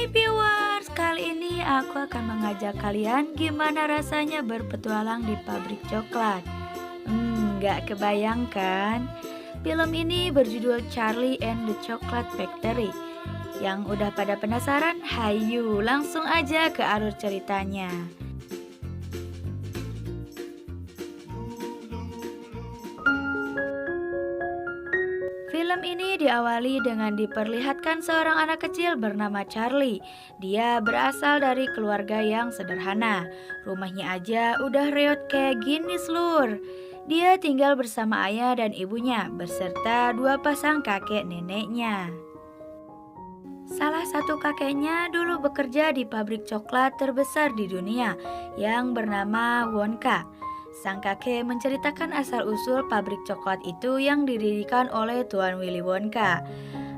Hai viewers, kali ini aku akan mengajak kalian gimana rasanya berpetualang di pabrik coklat. Nggak kebayangkan? Film ini berjudul Charlie and the Chocolate Factory. Yang udah pada penasaran? Hayu, langsung aja ke alur ceritanya. Film ini diawali dengan diperlihatkan seorang anak kecil bernama Charlie. Dia berasal dari keluarga yang sederhana. Rumahnya aja udah reot kayak gini seluruh. Dia tinggal bersama ayah dan ibunya beserta dua pasang kakek neneknya. Salah satu kakeknya dulu bekerja di pabrik coklat terbesar di dunia yang bernama Wonka. Sang kakek menceritakan asal-usul pabrik coklat itu yang didirikan oleh Tuan Willy Wonka.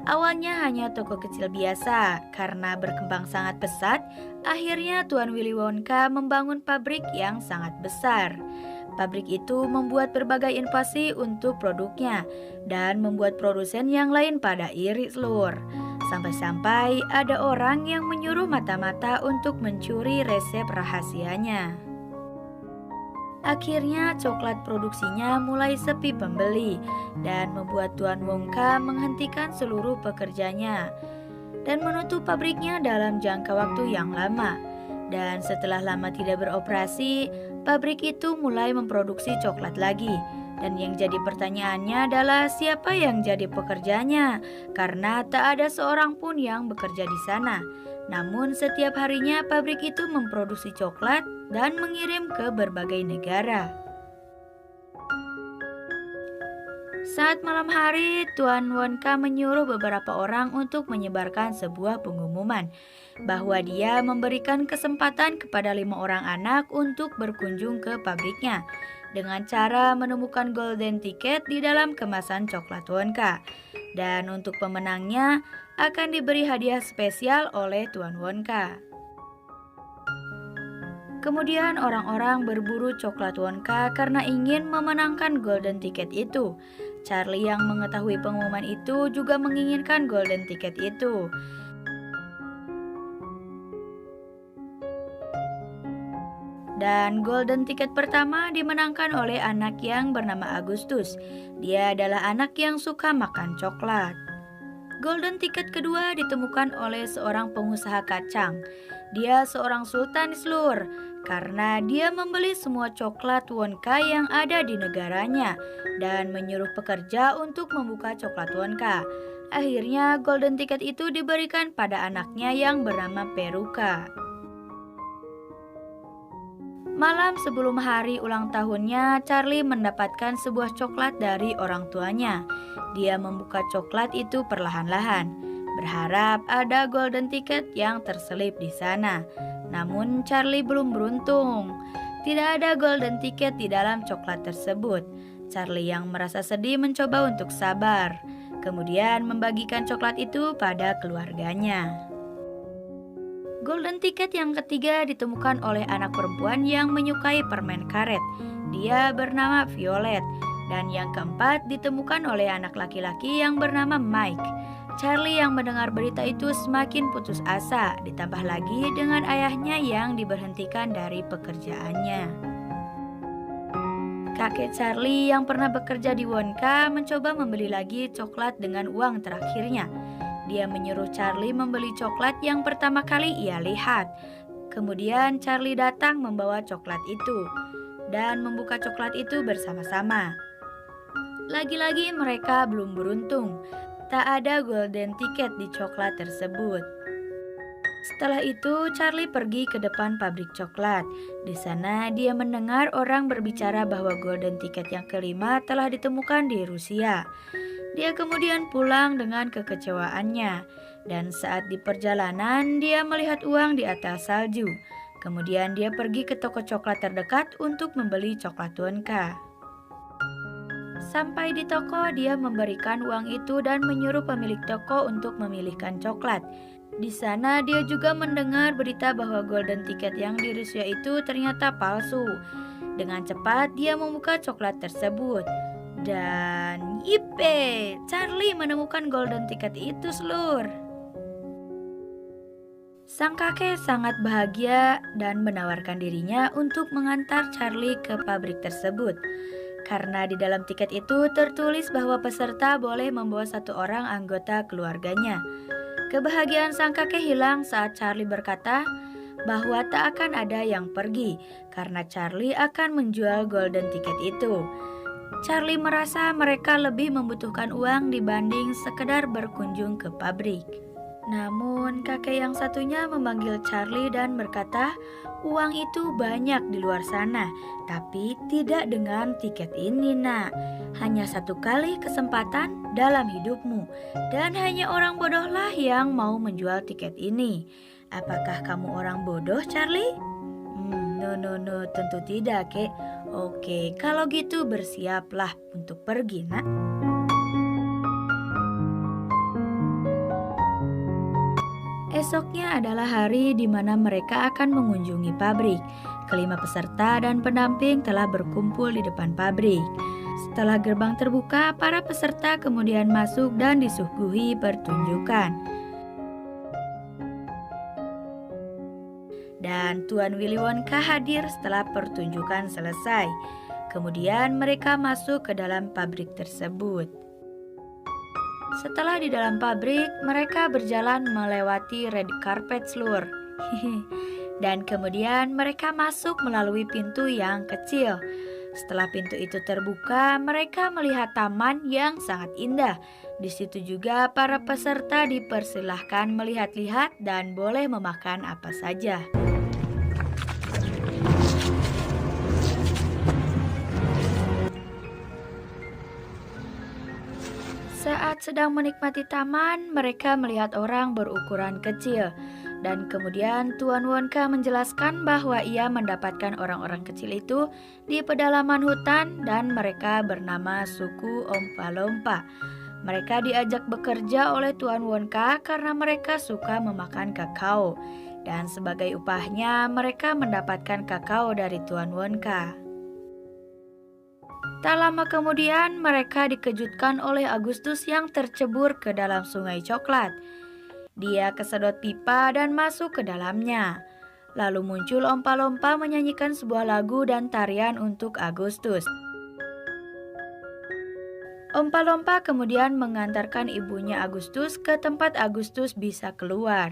Awalnya hanya toko kecil biasa, karena berkembang sangat pesat, akhirnya Tuan Willy Wonka membangun pabrik yang sangat besar. Pabrik itu membuat berbagai inovasi untuk produknya dan membuat produsen yang lain pada iri seluruh. Sampai-sampai ada orang yang menyuruh mata-mata untuk mencuri resep rahasianya. Akhirnya coklat produksinya mulai sepi pembeli dan membuat Tuan Wongka menghentikan seluruh pekerjanya dan menutup pabriknya dalam jangka waktu yang lama. Dan setelah lama tidak beroperasi, pabrik itu mulai memproduksi coklat lagi. Dan yang jadi pertanyaannya adalah siapa yang jadi pekerjanya? Karena tak ada seorang pun yang bekerja di sana. Namun setiap harinya pabrik itu memproduksi coklat dan mengirim ke berbagai negara. Saat malam hari, Tuan Wonka menyuruh beberapa orang untuk menyebarkan sebuah pengumuman bahwa dia memberikan kesempatan kepada 5 orang anak untuk berkunjung ke pabriknya dengan cara menemukan golden ticket di dalam kemasan coklat Wonka. Dan untuk pemenangnya akan diberi hadiah spesial oleh Tuan Wonka. Kemudian orang-orang berburu coklat Wonka karena ingin memenangkan golden ticket itu. Charlie yang mengetahui pengumuman itu juga menginginkan golden ticket itu. Dan golden ticket pertama dimenangkan oleh anak yang bernama Agustus. Dia adalah anak yang suka makan coklat. Golden ticket kedua ditemukan oleh seorang pengusaha kacang. Dia seorang sultan di seluruh karena dia membeli semua coklat Wonka yang ada di negaranya dan menyuruh pekerja untuk membuka coklat Wonka. Akhirnya golden ticket itu diberikan pada anaknya yang bernama Peruka. Malam sebelum hari ulang tahunnya, Charlie mendapatkan sebuah coklat dari orang tuanya. Dia membuka coklat itu perlahan-lahan, berharap ada golden ticket yang terselip di sana. Namun Charlie belum beruntung. Tidak ada golden ticket di dalam coklat tersebut. Charlie yang merasa sedih mencoba untuk sabar, kemudian membagikan coklat itu pada keluarganya. Golden ticket yang ketiga ditemukan oleh anak perempuan yang menyukai permen karet. Dia bernama Violet. Dan yang keempat ditemukan oleh anak laki-laki yang bernama Mike. Charlie yang mendengar berita itu semakin putus asa, ditambah lagi dengan ayahnya yang diberhentikan dari pekerjaannya. Kakek Charlie yang pernah bekerja di Wonka mencoba membeli lagi coklat dengan uang terakhirnya. Dia menyuruh Charlie membeli coklat yang pertama kali ia lihat. Kemudian Charlie datang membawa coklat itu dan membuka coklat itu bersama-sama. Lagi-lagi mereka belum beruntung. Tak ada golden ticket di coklat tersebut. Setelah itu Charlie pergi ke depan pabrik coklat. Di sana dia mendengar orang berbicara bahwa golden ticket yang kelima telah ditemukan di Rusia. Dia kemudian pulang dengan kekecewaannya, dan saat di perjalanan dia melihat uang di atas salju. Kemudian dia pergi ke toko coklat terdekat untuk membeli coklat Wonka. Sampai di toko, dia memberikan uang itu dan menyuruh pemilik toko untuk memilihkan coklat. Di sana dia juga mendengar berita bahwa golden ticket yang di Rusia itu ternyata palsu. Dengan cepat dia membuka coklat tersebut. Dan yippe, Charlie menemukan golden ticket itu seluruh. Sang kakek sangat bahagia dan menawarkan dirinya untuk mengantar Charlie ke pabrik tersebut. Karena di dalam tiket itu tertulis bahwa peserta boleh membawa satu orang anggota keluarganya. Kebahagiaan sang kakek hilang saat Charlie berkata bahwa tak akan ada yang pergi karena Charlie akan menjual golden ticket itu. Charlie merasa mereka lebih membutuhkan uang dibanding sekedar berkunjung ke pabrik. Namun kakek yang satunya memanggil Charlie dan berkata, uang itu banyak di luar sana, tapi tidak dengan tiket ini nak. Hanya satu kali kesempatan dalam hidupmu, dan hanya orang bodohlah yang mau menjual tiket ini. Apakah kamu orang bodoh, Charlie? No, tentu tidak, kek. Oke, kalau gitu bersiaplah untuk pergi, nak. Esoknya adalah hari di mana mereka akan mengunjungi pabrik. Kelima peserta dan pendamping telah berkumpul di depan pabrik. Setelah gerbang terbuka, para peserta kemudian masuk dan disuguhi pertunjukan. Dan Tuan Willy Wonka hadir setelah pertunjukan selesai. Kemudian mereka masuk ke dalam pabrik tersebut. Setelah di dalam pabrik, mereka berjalan melewati red carpet floor. Dan kemudian mereka masuk melalui pintu yang kecil. Setelah pintu itu terbuka, mereka melihat taman yang sangat indah. Di situ juga para peserta dipersilahkan melihat-lihat dan boleh memakan apa saja. Saat sedang menikmati taman, mereka melihat orang berukuran kecil. Dan kemudian Tuan Wonka menjelaskan bahwa ia mendapatkan orang-orang kecil itu di pedalaman hutan dan mereka bernama suku Ompa-Lompa. Mereka diajak bekerja oleh Tuan Wonka karena mereka suka memakan kakao. Dan sebagai upahnya, mereka mendapatkan kakao dari Tuan Wonka. Tak lama kemudian mereka dikejutkan oleh Agustus yang tercebur ke dalam sungai coklat. Dia kesedot pipa dan masuk ke dalamnya. Lalu muncul Ompa-Lompa menyanyikan sebuah lagu dan tarian untuk Agustus. Ompa-Lompa kemudian mengantarkan ibunya Agustus ke tempat Agustus bisa keluar.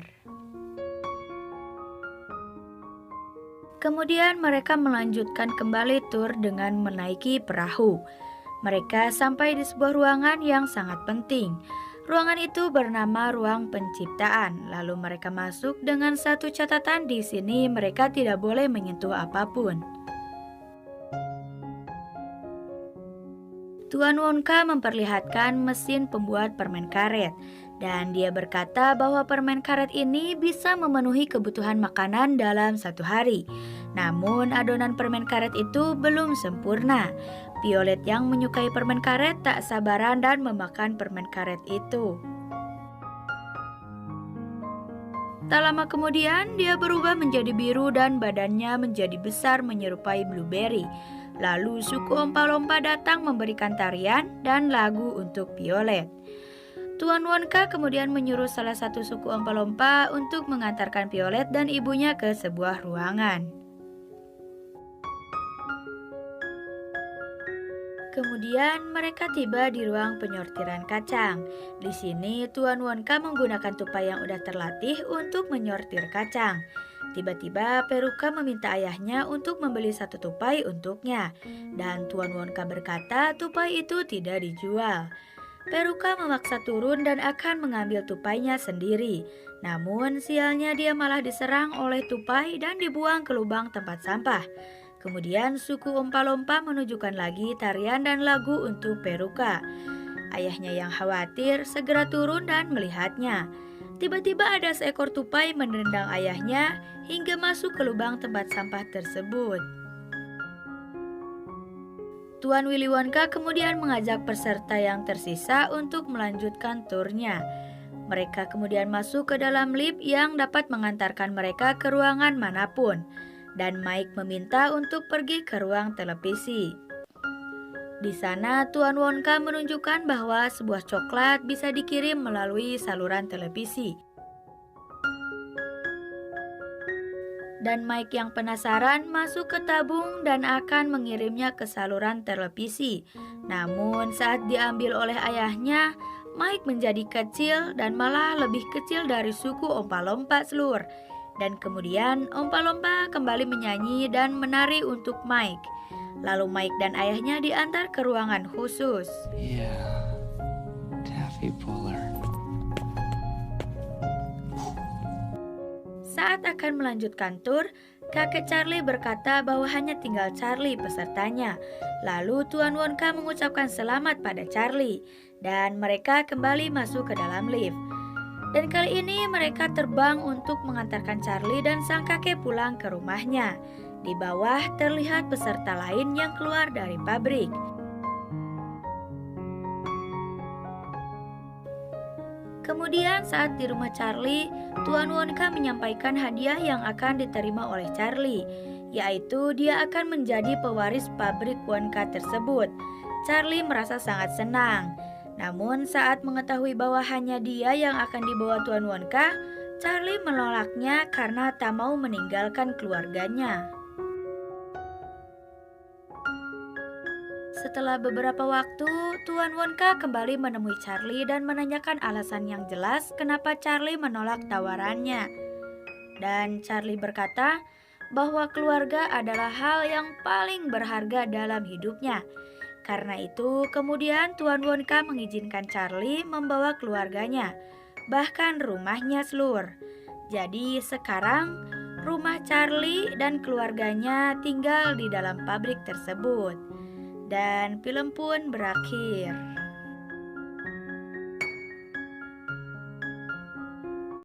Kemudian mereka melanjutkan kembali tur dengan menaiki perahu. Mereka sampai di sebuah ruangan yang sangat penting. Ruangan itu bernama ruang penciptaan. Lalu mereka masuk dengan satu catatan, di sini mereka tidak boleh menyentuh apapun. Tuan Wonka memperlihatkan mesin pembuat permen karet. Dan dia berkata bahwa permen karet ini bisa memenuhi kebutuhan makanan dalam satu hari. Namun adonan permen karet itu belum sempurna. Violet yang menyukai permen karet tak sabaran dan memakan permen karet itu. Tak lama kemudian dia berubah menjadi biru dan badannya menjadi besar menyerupai blueberry. Lalu suku Ompa-Lompa datang memberikan tarian dan lagu untuk Violet. Tuan Wonka kemudian menyuruh salah satu suku Ompa-Lompa untuk mengantarkan Violet dan ibunya ke sebuah ruangan. Kemudian mereka tiba di ruang penyortiran kacang. Di sini Tuan Wonka menggunakan tupai yang udah terlatih untuk menyortir kacang. Tiba-tiba Peruka meminta ayahnya untuk membeli satu tupai untuknya. Dan Tuan Wonka berkata tupai itu tidak dijual. Peruka memaksa turun dan akan mengambil tupainya sendiri. Namun sialnya dia malah diserang oleh tupai dan dibuang ke lubang tempat sampah. Kemudian suku Ompa-Lompa menunjukkan lagi tarian dan lagu untuk Peruka. Ayahnya yang khawatir segera turun dan melihatnya. Tiba-tiba ada seekor tupai menendang ayahnya hingga masuk ke lubang tempat sampah tersebut. Tuan Willy Wonka kemudian mengajak peserta yang tersisa untuk melanjutkan turnya. Mereka kemudian masuk ke dalam lift yang dapat mengantarkan mereka ke ruangan manapun. Dan Mike meminta untuk pergi ke ruang televisi. Di sana Tuan Wonka menunjukkan bahwa sebuah coklat bisa dikirim melalui saluran televisi. Dan Mike yang penasaran masuk ke tabung dan akan mengirimnya ke saluran televisi. Namun saat diambil oleh ayahnya, Mike menjadi kecil dan malah lebih kecil dari suku Ompa-Lompa seluruh. Dan kemudian Ompa-Lompa kembali menyanyi dan menari untuk Mike. Lalu Mike dan ayahnya diantar ke ruangan khusus. Yeah, Taffy Puller. Saat akan melanjutkan tur, kakek Charlie berkata bahwa hanya tinggal Charlie pesertanya. Lalu Tuan Wonka mengucapkan selamat pada Charlie, dan mereka kembali masuk ke dalam lift. Dan kali ini mereka terbang untuk mengantarkan Charlie dan sang kakek pulang ke rumahnya. Di bawah terlihat peserta lain yang keluar dari pabrik. Kemudian saat di rumah Charlie, Tuan Wonka menyampaikan hadiah yang akan diterima oleh Charlie, yaitu dia akan menjadi pewaris pabrik Wonka tersebut. Charlie merasa sangat senang. Namun saat mengetahui bahwa hanya dia yang akan dibawa Tuan Wonka, Charlie menolaknya karena tak mau meninggalkan keluarganya. Setelah beberapa waktu, Tuan Wonka kembali menemui Charlie dan menanyakan alasan yang jelas kenapa Charlie menolak tawarannya. Dan Charlie berkata bahwa keluarga adalah hal yang paling berharga dalam hidupnya. Karena itu, kemudian Tuan Wonka mengizinkan Charlie membawa keluarganya, bahkan rumahnya seluruh. Jadi sekarang, rumah Charlie dan keluarganya tinggal di dalam pabrik tersebut. Dan film pun berakhir.